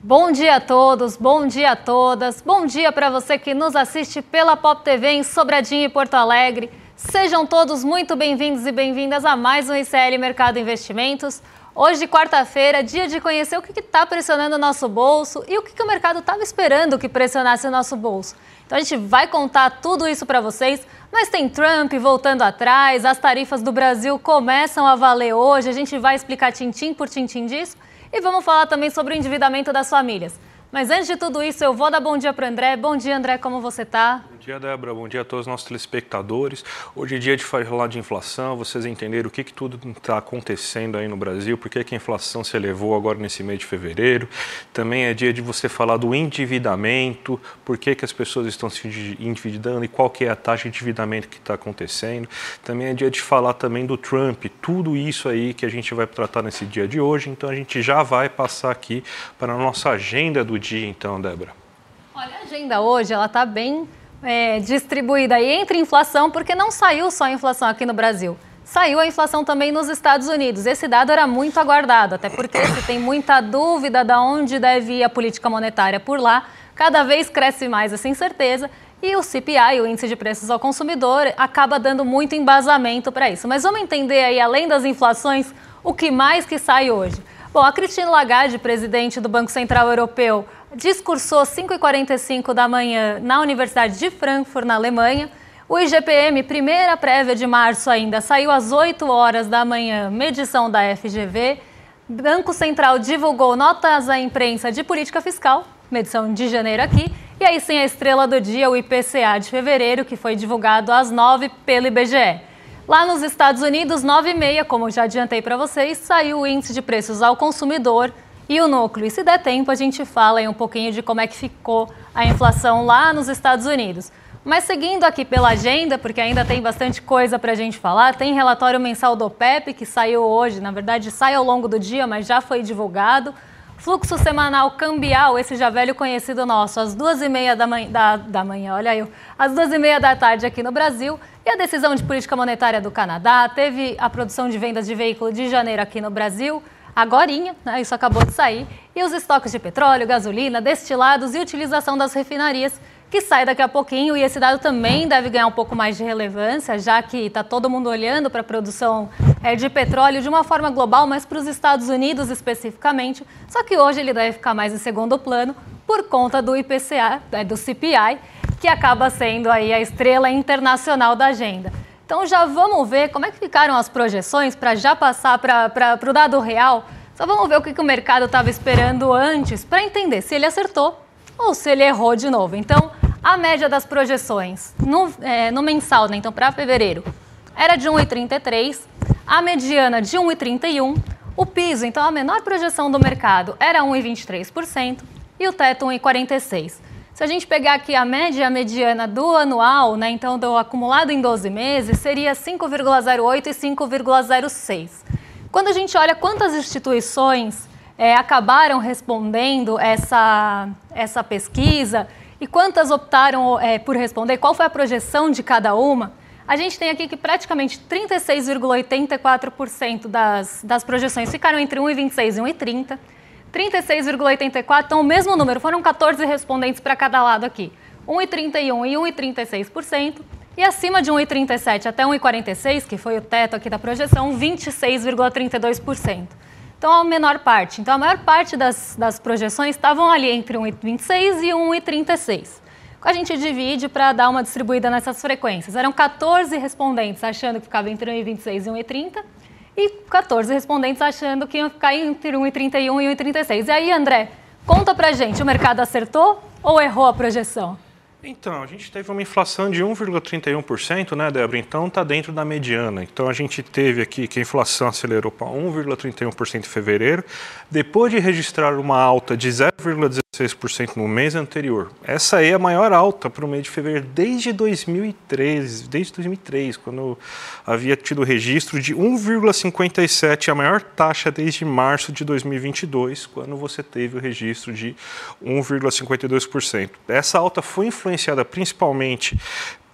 Bom dia a todos, bom dia a todas, bom dia para você que nos assiste pela Pop TV em Sobradinho e Porto Alegre. Sejam todos muito bem-vindos e bem-vindas a mais um ICL Mercado Investimentos. Hoje, quarta-feira, dia de conhecer o que está pressionando o nosso bolso e o que o mercado estava esperando que pressionasse o nosso bolso. Então a gente vai contar tudo isso para vocês, mas tem Trump voltando atrás, as tarifas do Brasil começam a valer hoje, a gente vai explicar tintim por tintim disso. E vamos falar também sobre o endividamento das famílias. Mas antes de tudo isso, eu vou dar bom dia para o André. Bom dia, André, como você está? Bom dia, Débora. Bom dia a todos os nossos telespectadores. Hoje é dia de falar de inflação, vocês entenderem o que tudo está acontecendo aí no Brasil, por que a inflação se elevou agora nesse mês de fevereiro. Também é dia de você falar do endividamento, por que as pessoas estão se endividando e qual que é a taxa de endividamento que está acontecendo. Também é dia de falar também do Trump, tudo isso aí que a gente vai tratar nesse dia de hoje. Então a gente já vai passar aqui para a nossa agenda do dia, então, Débora. Olha, a agenda hoje, ela está bem distribuída aí entre inflação, porque não saiu só a inflação aqui no Brasil. Saiu a inflação também nos Estados Unidos. Esse dado era muito aguardado, até porque se tem muita dúvida de onde deve ir a política monetária por lá, cada vez cresce mais essa incerteza e o CPI, o Índice de Preços ao Consumidor, acaba dando muito embasamento para isso. Mas vamos entender aí, além das inflações, o que mais que sai hoje. Bom, a Christine Lagarde, presidente do Banco Central Europeu, discursou às 5h45 da manhã na Universidade de Frankfurt, na Alemanha. O IGPM, primeira prévia de março ainda, saiu às 8 horas da manhã, medição da FGV. Banco Central divulgou notas à imprensa de política fiscal, medição de janeiro aqui. E aí sim a estrela do dia, o IPCA de fevereiro, que foi divulgado às 9 pelo IBGE. Lá nos Estados Unidos, 9h30, como já adiantei para vocês, saiu o Índice de Preços ao Consumidor e o Núcleo. E se der tempo, a gente fala aí um pouquinho de como é que ficou a inflação lá nos Estados Unidos. Mas seguindo aqui pela agenda, porque ainda tem bastante coisa para a gente falar, tem relatório mensal do OPEP, que saiu hoje, na verdade sai ao longo do dia, mas já foi divulgado. Fluxo semanal cambial, esse já velho conhecido nosso, às 2h30 da manhã, olha aí, às 2h30 da tarde aqui no Brasil. E a decisão de política monetária do Canadá, teve a produção de vendas de veículo de janeiro aqui no Brasil, agorinha, né, isso acabou de sair. E os estoques de petróleo, gasolina, destilados e utilização das refinarias, que sai daqui a pouquinho. E esse dado também deve ganhar um pouco mais de relevância, já que está todo mundo olhando para a produção de petróleo de uma forma global, mas para os Estados Unidos especificamente. Só que hoje ele deve ficar mais em segundo plano por conta do IPCA, do CPI, que acaba sendo aí a estrela internacional da agenda. Então já vamos ver como é que ficaram as projeções para já passar para o dado real. Só vamos ver o que o mercado estava esperando antes para entender se ele acertou ou se ele errou de novo. Então, a média das projeções no mensal, né, então para fevereiro, era de 1,33, a mediana de 1,31, o piso, então a menor projeção do mercado, era 1,23% e o teto 1,46%. Se a gente pegar aqui a média e a mediana do anual, né, então do acumulado em 12 meses, seria 5,08 e 5,06. Quando a gente olha quantas instituições acabaram respondendo essa pesquisa e quantas optaram por responder, qual foi a projeção de cada uma, a gente tem aqui que praticamente 36,84% das projeções ficaram entre 1,26 e 1,30. 36,84, então o mesmo número, foram 14 respondentes para cada lado aqui, 1,31 e 1,36%, e acima de 1,37 até 1,46, que foi o teto aqui da projeção, 26,32%. Então a menor parte, então a maior parte das projeções estavam ali entre 1,26 e 1,36. A gente divide para dar uma distribuída nessas frequências, eram 14 respondentes achando que ficava entre 1,26 e 1,30, e 14 respondentes achando que iam ficar entre 1,31 e 1,36. E aí, André, conta pra gente, o mercado acertou ou errou a projeção? Então, a gente teve uma inflação de 1,31%, né, Débora? Então, está dentro da mediana. Então, a gente teve aqui que a inflação acelerou para 1,31% em fevereiro, depois de registrar uma alta de 0,16% no mês anterior. Essa aí é a maior alta para o mês de fevereiro desde 2003, quando havia tido registro de 1,57%, a maior taxa desde março de 2022, quando você teve o registro de 1,52%. Essa alta foi influenciada principalmente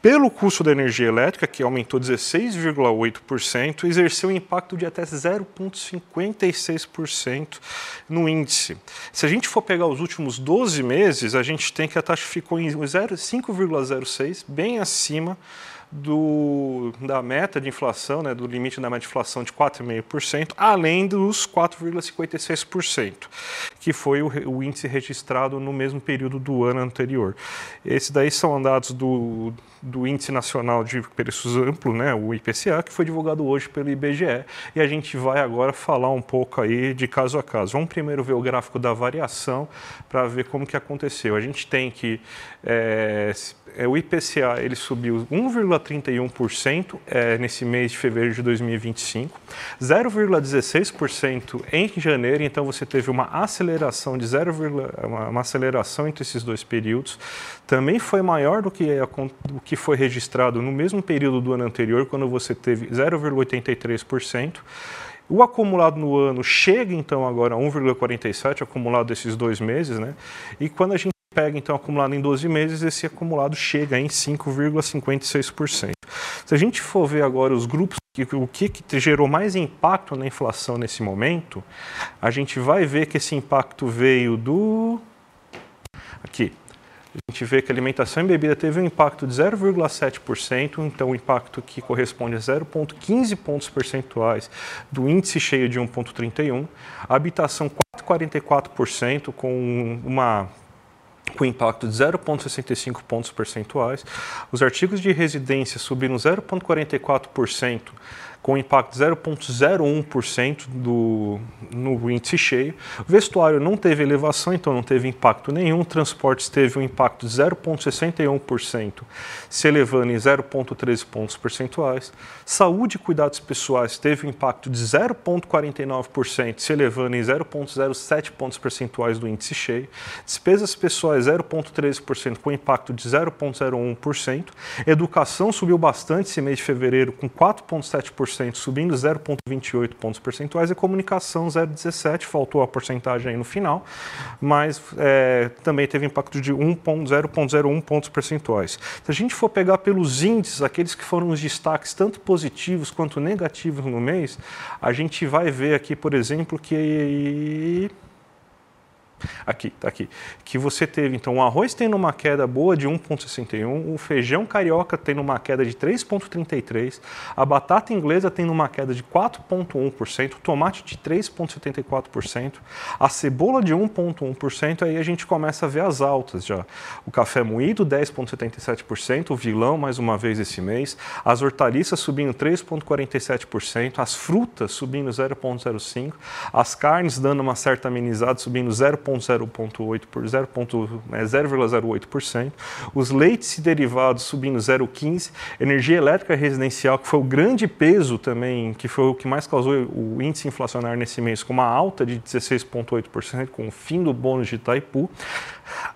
pelo custo da energia elétrica, que aumentou 16,8%, exerceu um impacto de até 0,56% no índice. Se a gente for pegar os últimos 12 meses, a gente tem que a taxa ficou em 5,06%, bem acima da meta de inflação, né, do limite da meta de inflação de 4,5%, além dos 4,56%, que foi o índice registrado no mesmo período do ano anterior. Esses daí são dados do Índice Nacional de Preços Amplo, né, o IPCA, que foi divulgado hoje pelo IBGE, e a gente vai agora falar um pouco aí de caso a caso. Vamos primeiro ver o gráfico da variação para ver como que aconteceu. A gente tem que o IPCA ele subiu 1,31% nesse mês de fevereiro de 2025, 0,16% em janeiro, então você teve uma aceleração de uma aceleração entre esses dois períodos. Também foi maior do que foi registrado no mesmo período do ano anterior, quando você teve 0,83%. O acumulado no ano chega então agora a 1,47%, acumulado desses 2 meses, né? E quando a gente pega então acumulado em 12 meses, esse acumulado chega em 5,56%. Se a gente for ver agora os grupos, o que gerou mais impacto na inflação nesse momento, a gente vai ver que esse impacto veio aqui. A gente vê que a alimentação e bebida teve um impacto de 0,7%, então um impacto que corresponde a 0,15 pontos percentuais do índice cheio de 1,31%. A habitação 4,44% com impacto de 0,65 pontos percentuais. Os artigos de residência subiram 0,44%, com impacto de 0,01% no índice cheio. O vestuário não teve elevação, então não teve impacto nenhum. Transportes teve um impacto de 0,61%, se elevando em 0,13 pontos percentuais. Saúde e cuidados pessoais teve um impacto de 0,49%, se elevando em 0,07 pontos percentuais do índice cheio. Despesas pessoais 0,13%, com impacto de 0,01%. Educação subiu bastante esse mês de fevereiro, com 4,7%, subindo 0,28 pontos percentuais, e comunicação 0,17%, faltou a porcentagem aí no final, mas também teve impacto de 0,01 pontos percentuais. Se a gente for pegar pelos índices, aqueles que foram os destaques tanto positivos quanto negativos no mês, a gente vai ver aqui, por exemplo, que que você teve, então, o arroz tendo uma queda boa de 1,61%, o feijão carioca tendo uma queda de 3,33%, a batata inglesa tendo uma queda de 4,1%, o tomate de 3,74%, a cebola de 1,1%, aí a gente começa a ver as altas já. O café moído 10,77%, o vilão mais uma vez esse mês, as hortaliças subindo 3,47%, as frutas subindo 0,05%, as carnes dando uma certa amenizada, subindo 0,08%, os leites e derivados subindo 0,15%, energia elétrica residencial, que foi o grande peso também, que foi o que mais causou o índice inflacionário nesse mês, com uma alta de 16,8%, com o fim do bônus de Itaipu,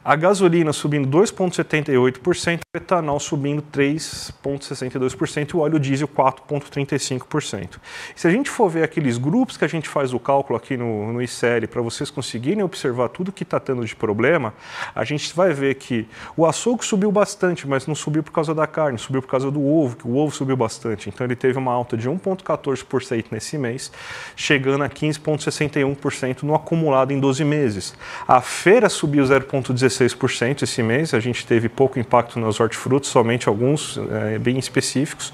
a gasolina subindo 2,78%, o etanol subindo 3,62% e o óleo diesel 4,35%. Se a gente for ver aqueles grupos que a gente faz o cálculo aqui no ICL, para vocês conseguirem observar tudo que está tendo de problema, a gente vai ver que o açougue subiu bastante, mas não subiu por causa da carne, subiu por causa do ovo, que o ovo subiu bastante. Então ele teve uma alta de 1,14% nesse mês, chegando a 15,61% no acumulado em 12 meses. A feira subiu 0,16% esse mês, a gente teve pouco impacto nos hortifrutos, somente alguns bem específicos,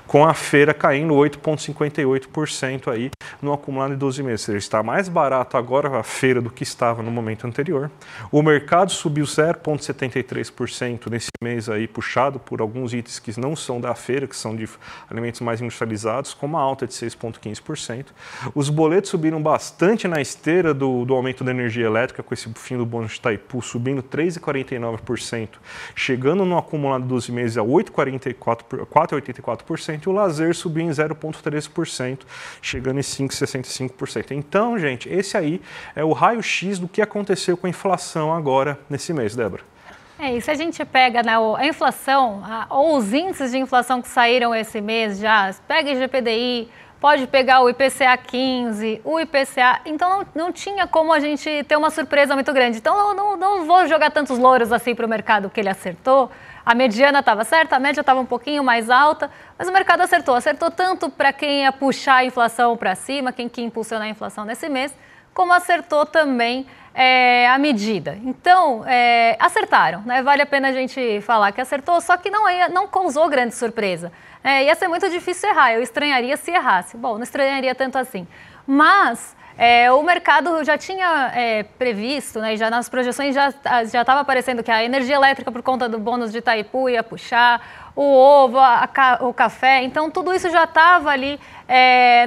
com a feira caindo 8,58% aí no acumulado em 12 meses. Ou seja, está mais barato agora a feira do que estava no momento anterior. O mercado subiu 0,73% nesse mês aí, puxado por alguns itens que não são da feira, que são de alimentos mais industrializados, com uma alta de 6,15%. Os boletos subiram bastante na esteira do aumento da energia elétrica, com esse fim do bônus de Itaipu subindo 3,49%, chegando no acumulado de 12 meses a 4,84%, e o lazer subiu em 0,13%, chegando em 5,65%. Então, gente, esse aí é o raio-x do que aconteceu com a inflação agora nesse mês, Débora. E se a gente pega a inflação, ou os índices de inflação que saíram esse mês já, pega IGPDI, pode pegar o IPCA 15, o IPCA, então não tinha como a gente ter uma surpresa muito grande. Então não vou jogar tantos louros assim para o mercado que ele acertou. a mediana estava certa, a média estava um pouquinho mais alta, mas o mercado acertou. Acertou tanto para quem ia puxar a inflação para cima, quem quer impulsionar a inflação nesse mês, como acertou também a medida. Então, acertaram, né? Vale a pena a gente falar que acertou, só que não causou grande surpresa. Ia ser muito difícil errar, eu estranharia se errasse. Bom, não estranharia tanto assim. Mas o mercado já tinha previsto, né, já nas projeções já estava aparecendo que a energia elétrica, por conta do bônus de Itaipu, ia puxar, o ovo, o café, então tudo isso já estava ali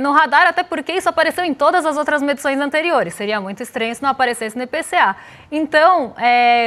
no radar, até porque isso apareceu em todas as outras medições anteriores. Seria muito estranho se não aparecesse no IPCA. Então,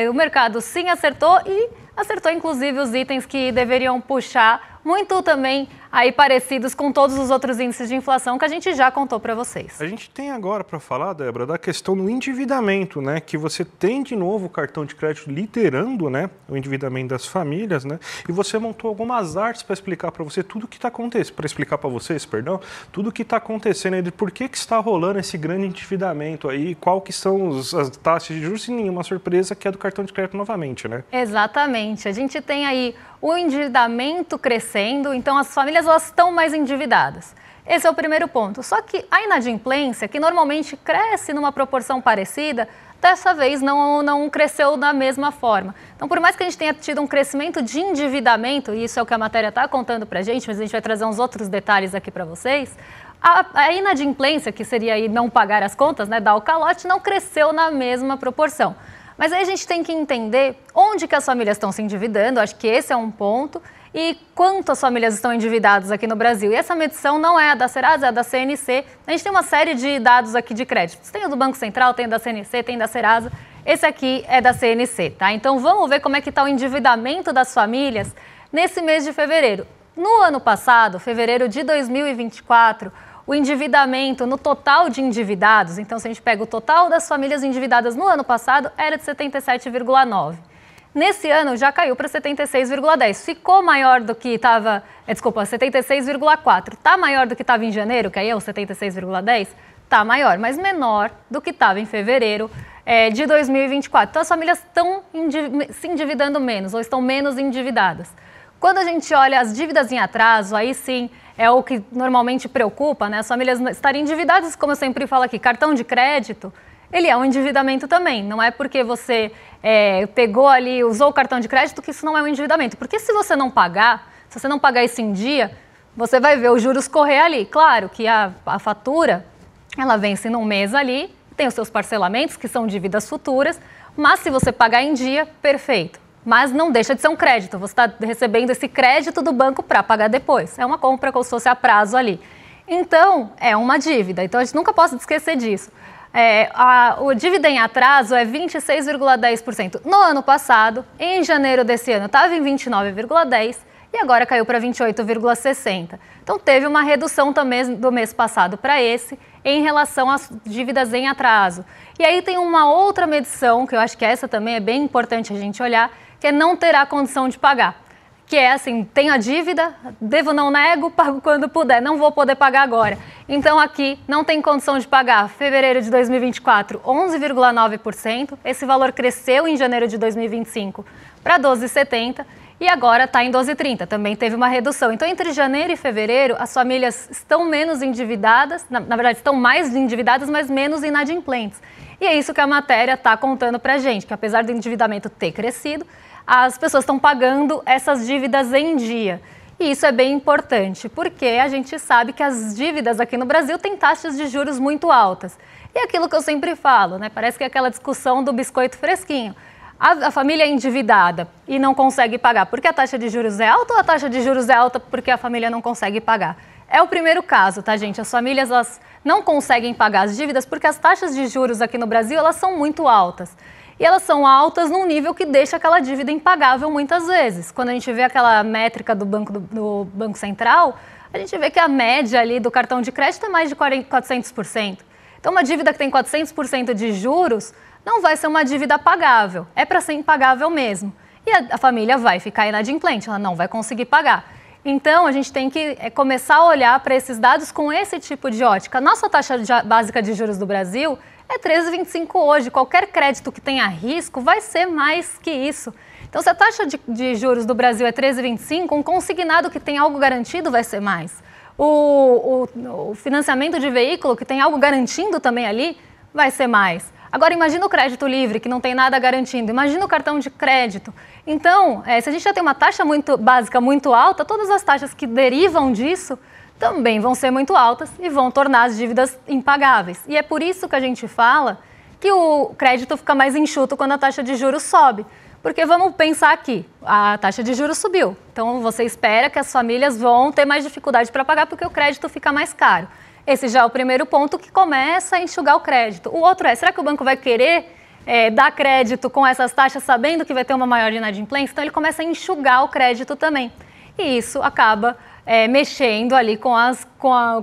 o mercado sim acertou e acertou inclusive os itens que deveriam puxar, muito também aí parecidos com todos os outros índices de inflação que a gente já contou para vocês. A gente tem agora para falar, Débora, da questão do endividamento, né? Que você tem de novo o cartão de crédito liderando, né, o endividamento das famílias, né? E você montou algumas artes para explicar para você tudo o que está acontecendo, para explicar para vocês, perdão, tudo o que está acontecendo aí, de por que está rolando esse grande endividamento aí, qual que são as taxas de juros, e nenhuma surpresa que é do cartão de crédito novamente, né? Exatamente. A gente tem aí o endividamento crescendo, então as famílias elas estão mais endividadas. Esse é o primeiro ponto. Só que a inadimplência, que normalmente cresce numa proporção parecida, dessa vez não cresceu da mesma forma. Então, por mais que a gente tenha tido um crescimento de endividamento, e isso é o que a matéria está contando para a gente, mas a gente vai trazer uns outros detalhes aqui para vocês, a inadimplência, que seria aí não pagar as contas, né, dar o calote, não cresceu na mesma proporção. Mas aí a gente tem que entender onde que as famílias estão se endividando, acho que esse é um ponto, e quanto as famílias estão endividadas aqui no Brasil. E essa medição não é a da Serasa, é a da CNC. A gente tem uma série de dados aqui de créditos. Tem o do Banco Central, tem o da CNC, tem da Serasa. Esse aqui é da CNC, tá? Então vamos ver como é que está o endividamento das famílias nesse mês de fevereiro. No ano passado, fevereiro de 2024, o endividamento no total de endividados, então se a gente pega o total das famílias endividadas no ano passado, era de 77,9%. Nesse ano já caiu para 76,10%. Ficou maior do que estava, 76,4%. Está maior do que estava em janeiro, que aí é o 76,10%? Está maior, mas menor do que estava em fevereiro de 2024. Então as famílias estão se endividando menos ou estão menos endividadas. Quando a gente olha as dívidas em atraso, aí sim é o que normalmente preocupa, né? As famílias estarem endividadas, como eu sempre falo aqui, cartão de crédito, ele é um endividamento também. Não é porque você pegou ali, usou o cartão de crédito, que isso não é um endividamento. Porque se você não pagar, se você não pagar isso em dia, você vai ver os juros correr ali. Claro que a fatura, ela vence num mês ali, tem os seus parcelamentos, que são dívidas futuras, mas se você pagar em dia, perfeito. Mas não deixa de ser um crédito, você está recebendo esse crédito do banco para pagar depois. É uma compra como se fosse a prazo ali. Então, é uma dívida, então a gente nunca pode esquecer disso. O dívida em atraso é 26,10%. No ano passado, em janeiro desse ano, estava em 29,10% e agora caiu para 28,60%. Então, teve uma redução também do mês passado para esse em relação às dívidas em atraso. E aí tem uma outra medição, que eu acho que essa também é bem importante a gente olhar, que é não terá condição de pagar. Que é assim, tenho a dívida, devo não nego, pago quando puder, não vou poder pagar agora. Então aqui não tem condição de pagar. Fevereiro de 2024, 11,9%. Esse valor cresceu em janeiro de 2025 para 12,70% e agora está em 12,30%. Também teve uma redução. Então entre janeiro e fevereiro, as famílias estão menos endividadas, na verdade estão mais endividadas, mas menos inadimplentes. E é isso que a matéria está contando para a gente, que apesar do endividamento ter crescido, as pessoas estão pagando essas dívidas em dia. E isso é bem importante, porque a gente sabe que as dívidas aqui no Brasil têm taxas de juros muito altas. E é aquilo que eu sempre falo, né? Parece que é aquela discussão do biscoito fresquinho. A família é endividada e não consegue pagar porque a taxa de juros é alta ou a taxa de juros é alta porque a família não consegue pagar? É o primeiro caso, tá, gente? As famílias elas não conseguem pagar as dívidas porque as taxas de juros aqui no Brasil elas são muito altas. E elas são altas num nível que deixa aquela dívida impagável muitas vezes. Quando a gente vê aquela métrica do Banco Central, a gente vê que a média ali do cartão de crédito é mais de 400%. Então, uma dívida que tem 400% de juros não vai ser uma dívida pagável. É para ser impagável mesmo. E a família vai ficar inadimplente, ela não vai conseguir pagar. Então, a gente tem que começar a olhar para esses dados com esse tipo de ótica. Nossa taxa básica de juros do Brasil é 13,25 hoje. Qualquer crédito que tenha risco vai ser mais que isso. Então, se a taxa de juros do Brasil é 13,25, um consignado que tem algo garantido vai ser mais. O financiamento de veículo que tem algo garantindo também ali vai ser mais. Agora, imagina o crédito livre, que não tem nada garantindo. Imagina o cartão de crédito. Então, se a gente já tem uma taxa básica muito alta, todas as taxas que derivam disso também vão ser muito altas e vão tornar as dívidas impagáveis. E é por isso que a gente fala que o crédito fica mais enxuto quando a taxa de juros sobe. Porque vamos pensar aqui, a taxa de juros subiu. Então, você espera que as famílias vão ter mais dificuldade para pagar porque o crédito fica mais caro. Esse já é o primeiro ponto que começa a enxugar o crédito. O outro será que o banco vai querer dar crédito com essas taxas sabendo que vai ter uma maior inadimplência? Então, ele começa a enxugar o crédito também. E isso acaba mexendo ali com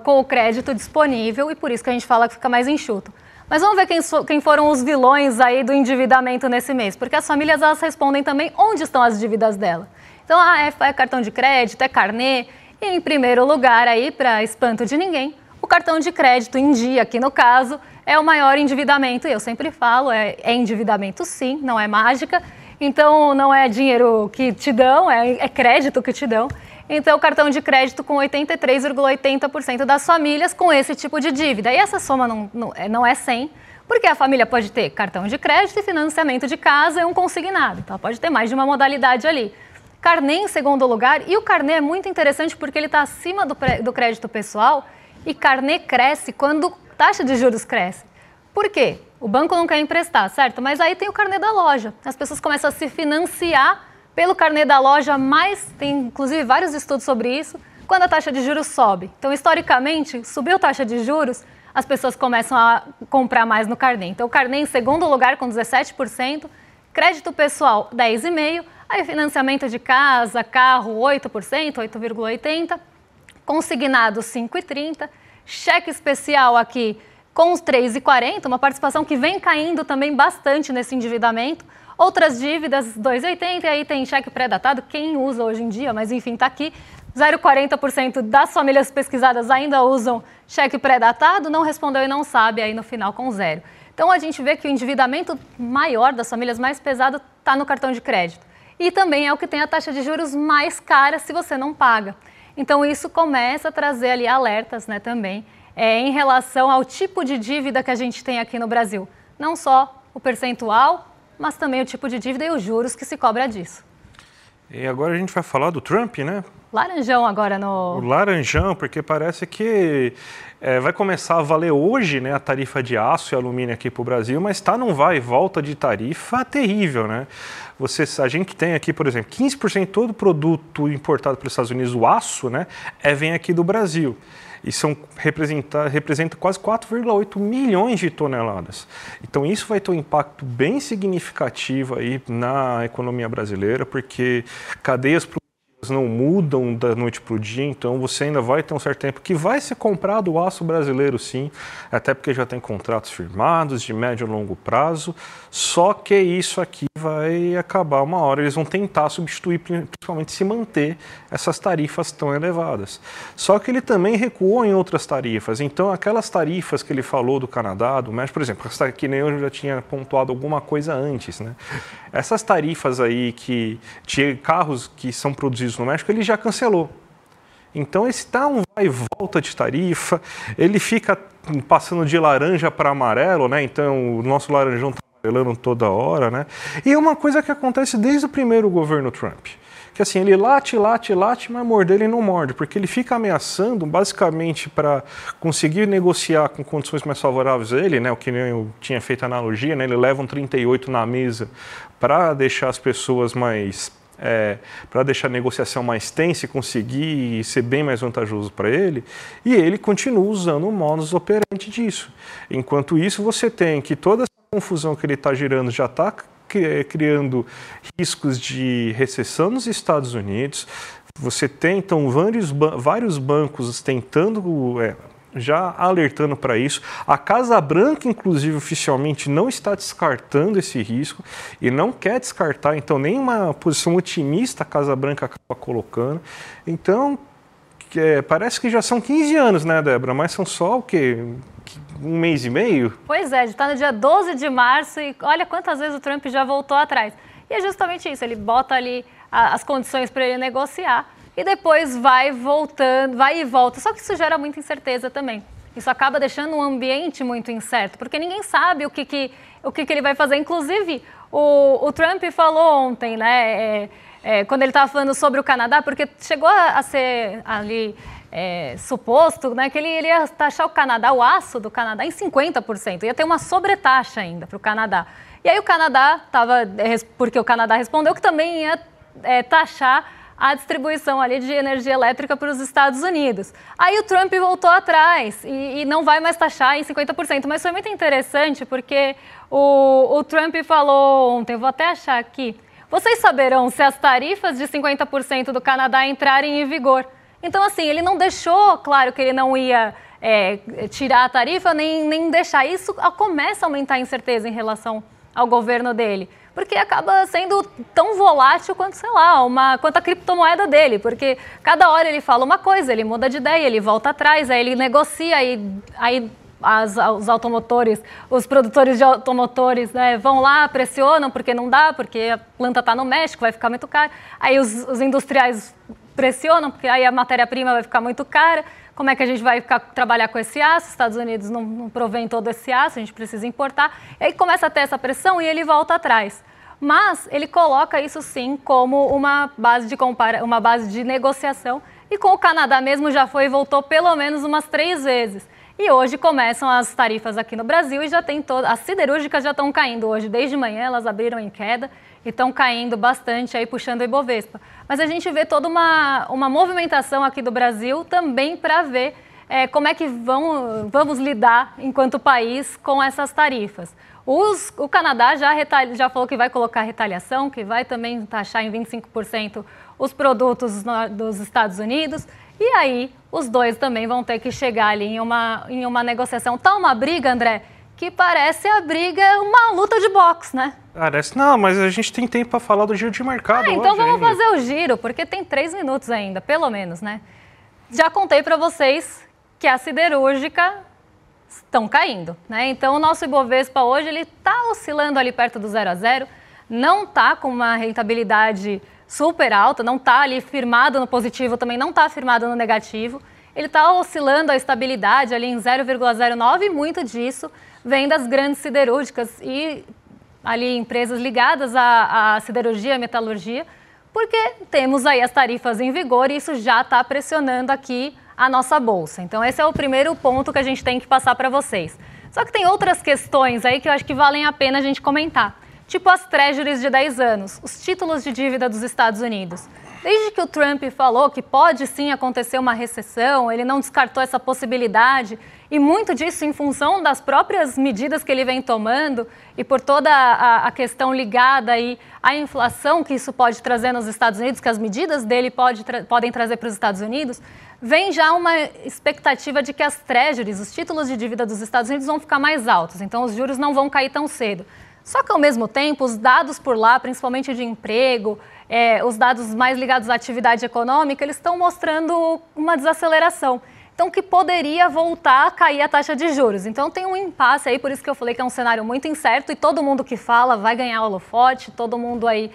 o crédito disponível e por isso que a gente fala que fica mais enxuto. Mas vamos ver quem foram os vilões aí do endividamento nesse mês, porque as famílias elas respondem também onde estão as dívidas dela. Então, é cartão de crédito, é carnê, e em primeiro lugar aí, para espanto de ninguém, o cartão de crédito em dia, aqui no caso, é o maior endividamento. E eu sempre falo, é endividamento sim, não é mágica, então não é dinheiro que te dão, é crédito que te dão. Então, o cartão de crédito com 83,80% das famílias com esse tipo de dívida. E essa soma não é 100, porque a família pode ter cartão de crédito e financiamento de casa e um consignado. Então, ela pode ter mais de uma modalidade ali. Carnê em segundo lugar, e o carnê é muito interessante porque ele está acima do crédito pessoal e carnê cresce quando taxa de juros cresce. Por quê? O banco não quer emprestar, certo? Mas aí tem o carnê da loja. As pessoas começam a se financiar pelo carnê da loja, mas tem inclusive vários estudos sobre isso, quando a taxa de juros sobe. Então, historicamente, subiu a taxa de juros, as pessoas começam a comprar mais no carnê. Então, o carnê em segundo lugar com 17%, crédito pessoal 10,5%, aí financiamento de casa, carro 8%, 8,80%, consignado 5,30%, cheque especial aqui com os 3,40%, uma participação que vem caindo também bastante nesse endividamento. Outras dívidas, 2,80%, e aí tem cheque pré-datado, quem usa hoje em dia, mas enfim, está aqui. 0,40% das famílias pesquisadas ainda usam cheque pré-datado, não respondeu e não sabe, aí no final com 0. Então, a gente vê que o endividamento maior das famílias mais pesado está no cartão de crédito. E também é o que tem a taxa de juros mais cara se você não paga. Então, isso começa a trazer ali alertas, né, também, em relação ao tipo de dívida que a gente tem aqui no Brasil. Não só o percentual, mas também o tipo de dívida e os juros que se cobra disso. E agora a gente vai falar do Trump, né? Laranjão agora no... O laranjão, porque parece que vai começar a valer hoje, né, a tarifa de aço e alumínio aqui para o Brasil, mas está num vai e volta de tarifa terrível, né? A gente tem aqui, por exemplo, 15% de todo produto importado pelos Estados Unidos, o aço, né, vem aqui do Brasil. E representa quase 4,8 milhões de toneladas. Então, isso vai ter um impacto bem significativo aí na economia brasileira, porque cadeias produtivas não mudam da noite para o dia, então você ainda vai ter um certo tempo que vai ser comprado o aço brasileiro, sim, até porque já tem contratos firmados de médio e longo prazo, só que isso aqui vai acabar uma hora, eles vão tentar substituir, principalmente se manter essas tarifas tão elevadas. Só que ele também recuou em outras tarifas, então aquelas tarifas que ele falou do Canadá, do México, por exemplo, que nem eu já tinha pontuado alguma coisa antes, né? Essas tarifas aí de carros que são produzidos no México, ele já cancelou. Então, esse tá um vai e volta de tarifa, ele fica passando de laranja para amarelo, né? Então, o nosso laranjão está amarelando toda hora, né? E é uma coisa que acontece desde o primeiro governo Trump. Que assim, ele late, mas morder ele não morde, porque ele fica ameaçando, basicamente, para conseguir negociar com condições mais favoráveis a ele, né? O que eu tinha feito a analogia, né? Ele leva um 38 na mesa para deixar as pessoas mais... para deixar a negociação mais tensa e conseguir ser bem mais vantajoso para ele, e ele continua usando o modus operandi disso. Enquanto isso, você tem que toda essa confusão que ele está gerando já está criando riscos de recessão nos Estados Unidos. Você tem, então, vários bancos tentando... já alertando para isso. A Casa Branca, inclusive, oficialmente não está descartando esse risco e não quer descartar, então, nenhuma posição otimista a Casa Branca acaba colocando. Então, parece que já são 15 anos, né, Débora? Mas são só o quê? Um mês e meio? Pois é, está no dia 12 de março e olha quantas vezes o Trump já voltou atrás. E é justamente isso, ele bota ali as condições para ele negociar e depois vai voltando, vai e volta. Só que isso gera muita incerteza também. Isso acaba deixando um ambiente muito incerto, porque ninguém sabe o que ele vai fazer. Inclusive, o Trump falou ontem, né, quando ele estava falando sobre o Canadá, porque chegou a ser ali suposto, né, que ele ia taxar o Canadá, o aço do Canadá, em 50%. Ia ter uma sobretaxa ainda para o Canadá. E aí o Canadá porque o Canadá respondeu que também ia taxar a distribuição ali de energia elétrica para os Estados Unidos. Aí o Trump voltou atrás e não vai mais taxar em 50%, mas foi muito interessante porque o Trump falou ontem, eu vou até achar aqui, vocês saberão se as tarifas de 50% do Canadá entrarem em vigor. Então, assim, ele não deixou claro que ele não ia tirar a tarifa, nem deixar isso, começa a aumentar a incerteza em relação ao governo dele. Porque acaba sendo tão volátil quanto, sei lá, quanto a criptomoeda dele. Porque cada hora ele fala uma coisa, ele muda de ideia, ele volta atrás, aí ele negocia, aí os automotores, os produtores de automotores, né, vão lá, pressionam porque não dá, porque a planta está no México, vai ficar muito caro. Aí os industriais pressionam, porque aí a matéria-prima vai ficar muito cara. Como é que a gente vai trabalhar com esse aço? Os Estados Unidos não provém todo esse aço, a gente precisa importar. E aí começa a ter essa pressão e ele volta atrás. Mas ele coloca isso sim como uma base de negociação. E com o Canadá mesmo já foi e voltou pelo menos umas 3 vezes. E hoje começam as tarifas aqui no Brasil e já tem as siderúrgicas já estão caindo hoje. Desde manhã elas abriram em queda e estão caindo bastante, aí puxando o Ibovespa. Mas a gente vê toda uma movimentação aqui do Brasil também para ver como é que vamos lidar enquanto país com essas tarifas. O Canadá já falou que vai colocar retaliação, que vai também taxar em 25% os produtos dos Estados Unidos. E aí, os dois também vão ter que chegar ali em uma negociação. Tá uma briga, André, que parece uma luta de boxe, né? Parece. Não, mas a gente tem tempo para falar do giro de mercado então hoje vamos ainda. fazer o giro, porque tem 3 minutos ainda, pelo menos, né? Já contei para vocês que a siderúrgica estão caindo, né? Então, o nosso Ibovespa hoje, ele está oscilando ali perto do 0 a 0, não está com uma rentabilidade super alta, não está ali firmado no positivo, também não está firmado no negativo. Ele está oscilando a estabilidade ali em 0,09 e muito disso vem das grandes siderúrgicas e ali empresas ligadas à siderurgia, à metalurgia, porque temos aí as tarifas em vigor e isso já está pressionando aqui a nossa bolsa. Então esse é o primeiro ponto que a gente tem que passar para vocês. Só que tem outras questões aí que eu acho que valem a pena a gente comentar. Tipo as treasuries de 10 anos, os títulos de dívida dos Estados Unidos. Desde que o Trump falou que pode sim acontecer uma recessão, ele não descartou essa possibilidade, e muito disso em função das próprias medidas que ele vem tomando e por toda a questão ligada aí à inflação que isso pode trazer nos Estados Unidos, que as medidas dele podem trazer para os Estados Unidos, vem já uma expectativa de que as treasuries, os títulos de dívida dos Estados Unidos vão ficar mais altos, então os juros não vão cair tão cedo. Só que, ao mesmo tempo, os dados por lá, principalmente de emprego, os dados mais ligados à atividade econômica, eles estão mostrando uma desaceleração. Então, que poderia voltar a cair a taxa de juros. Então, tem um impasse aí, por isso que eu falei que é um cenário muito incerto e todo mundo que fala vai ganhar holofote, todo mundo aí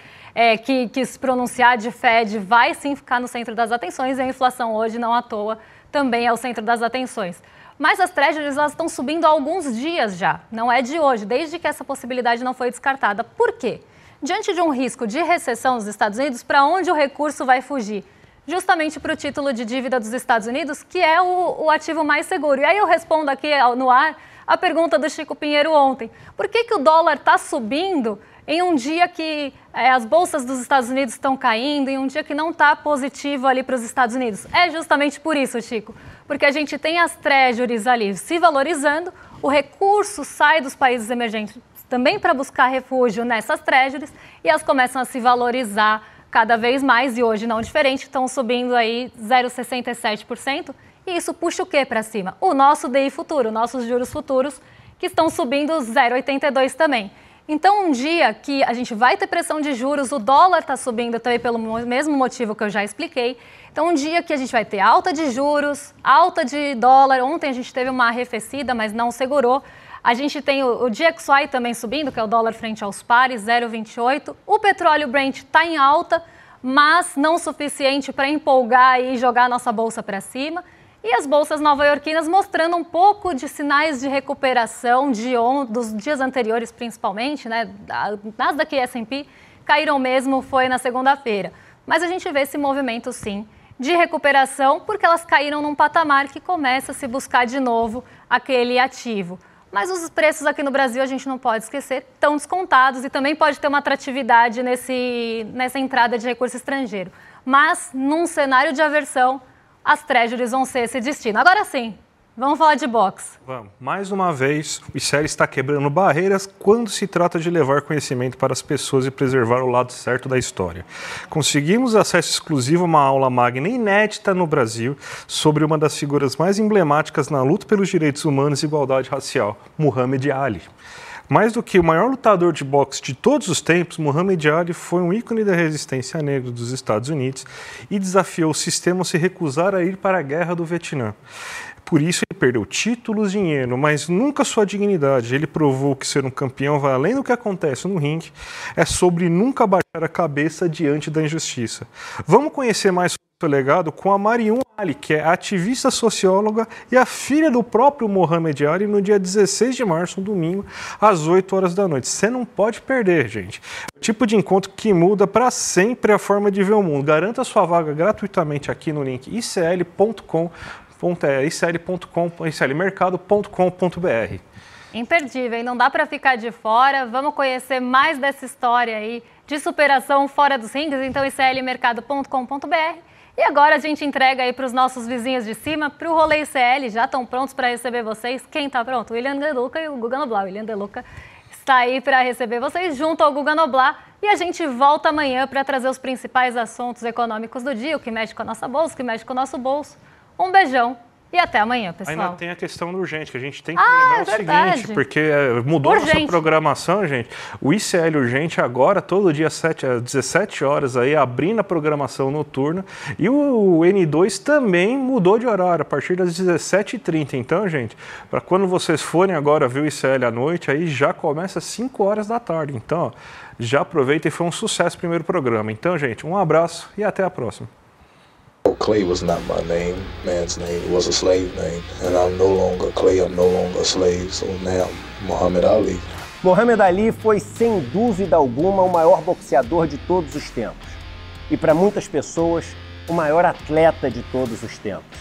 que se pronunciar de Fed vai sim ficar no centro das atenções e a inflação hoje, não à toa, também é o centro das atenções. Mas as treasuries elas estão subindo há alguns dias já, não é de hoje, desde que essa possibilidade não foi descartada. Por quê? Diante de um risco de recessão nos Estados Unidos, para onde o recurso vai fugir? Justamente para o título de dívida dos Estados Unidos, que é o ativo mais seguro. E aí eu respondo aqui no ar a pergunta do Chico Pinheiro ontem. Por que o dólar está subindo em um dia que as bolsas dos Estados Unidos estão caindo, em um dia que não está positivo ali para os Estados Unidos? É justamente por isso, Chico, porque a gente tem as treasuries ali se valorizando, o recurso sai dos países emergentes também para buscar refúgio nessas treasuries e elas começam a se valorizar cada vez mais e hoje não diferente, estão subindo aí 0,67% e isso puxa o que para cima? O nosso DI futuro, nossos juros futuros que estão subindo 0,82 também. Então, um dia que a gente vai ter pressão de juros, o dólar está subindo também pelo mesmo motivo que eu já expliquei. Então, um dia que a gente vai ter alta de juros, alta de dólar, ontem a gente teve uma arrefecida, mas não segurou. A gente tem o DXY também subindo, que é o dólar frente aos pares, 0,28. O petróleo Brent está em alta, mas não o suficiente para empolgar e jogar a nossa bolsa para cima. E as bolsas nova-iorquinas mostrando um pouco de sinais de recuperação dos dias anteriores, principalmente, né? Nasdaq e S&P caíram mesmo, foi na segunda-feira. Mas a gente vê esse movimento, sim, de recuperação, porque elas caíram num patamar que começa a se buscar de novo aquele ativo. Mas os preços aqui no Brasil, a gente não pode esquecer, estão descontados e também pode ter uma atratividade nessa entrada de recurso estrangeiro. Mas, num cenário de aversão, as treasuries vão ser esse destino. Agora sim, vamos falar de boxe. Vamos. Mais uma vez, o ICL está quebrando barreiras quando se trata de levar conhecimento para as pessoas e preservar o lado certo da história. Conseguimos acesso exclusivo a uma aula magna inédita no Brasil sobre uma das figuras mais emblemáticas na luta pelos direitos humanos e igualdade racial, Muhammad Ali. Mais do que o maior lutador de boxe de todos os tempos, Muhammad Ali foi um ícone da resistência negra dos Estados Unidos e desafiou o sistema a se recusar a ir para a guerra do Vietnã. Por isso ele perdeu títulos, dinheiro, mas nunca sua dignidade. Ele provou que ser um campeão vai além do que acontece no ringue, é sobre nunca baixar a cabeça diante da injustiça. Vamos conhecer mais sobre o seu legado com a Marium Ali, que é ativista socióloga e a filha do próprio Muhammad Ali, no dia 16 de março, um domingo, às 8 horas da noite. Você não pode perder, gente. É o tipo de encontro que muda para sempre a forma de ver o mundo. Garanta sua vaga gratuitamente aqui no link icl.mercado.com.br. Imperdível, não dá para ficar de fora. Vamos conhecer mais dessa história aí de superação fora dos rings, então iclmercado.com.br. E agora a gente entrega aí para os nossos vizinhos de cima, para o Rolê ICL, já estão prontos para receber vocês. Quem está pronto? O William Deluca e o Guga Noblar. O William Deluca está aí para receber vocês junto ao Guga Noblar. E a gente volta amanhã para trazer os principais assuntos econômicos do dia, o que mexe com a nossa bolsa, o que mexe com o nosso bolso. Um beijão e até amanhã, pessoal. Ainda tem a questão do urgente, que a gente tem que lembrar o seguinte, porque mudou a nossa programação, gente. O ICL Urgente agora, todo dia às 17 horas, aí, abrindo a programação noturna. E o N2 também mudou de horário, a partir das 17h30. Então, gente, para quando vocês forem agora ver o ICL à noite, aí já começa às 5 horas da tarde. Então, ó, já aproveita e foi um sucesso o primeiro programa. Então, gente, um abraço e até a próxima. Clay was not my name, man's name, it was a slave name, and I'm no longer Clay, I'm no longer a slave, so now Muhammad Ali. Muhammad Ali foi, sem dúvida alguma, o maior boxeador de todos os tempos. E para muitas pessoas, o maior atleta de todos os tempos.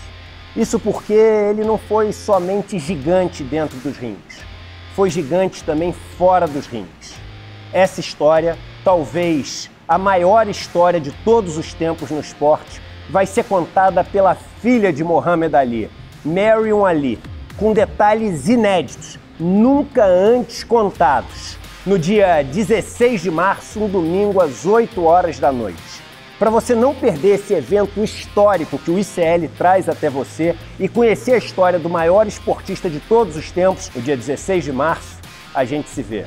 Isso porque ele não foi somente gigante dentro dos rings, foi gigante também fora dos rings. Essa história, talvez a maior história de todos os tempos no esporte, vai ser contada pela filha de Muhammad Ali, Marium Ali, com detalhes inéditos, nunca antes contados, no dia 16 de março, um domingo às 8 horas da noite. Para você não perder esse evento histórico que o ICL traz até você e conhecer a história do maior esportista de todos os tempos, no dia 16 de março, a gente se vê.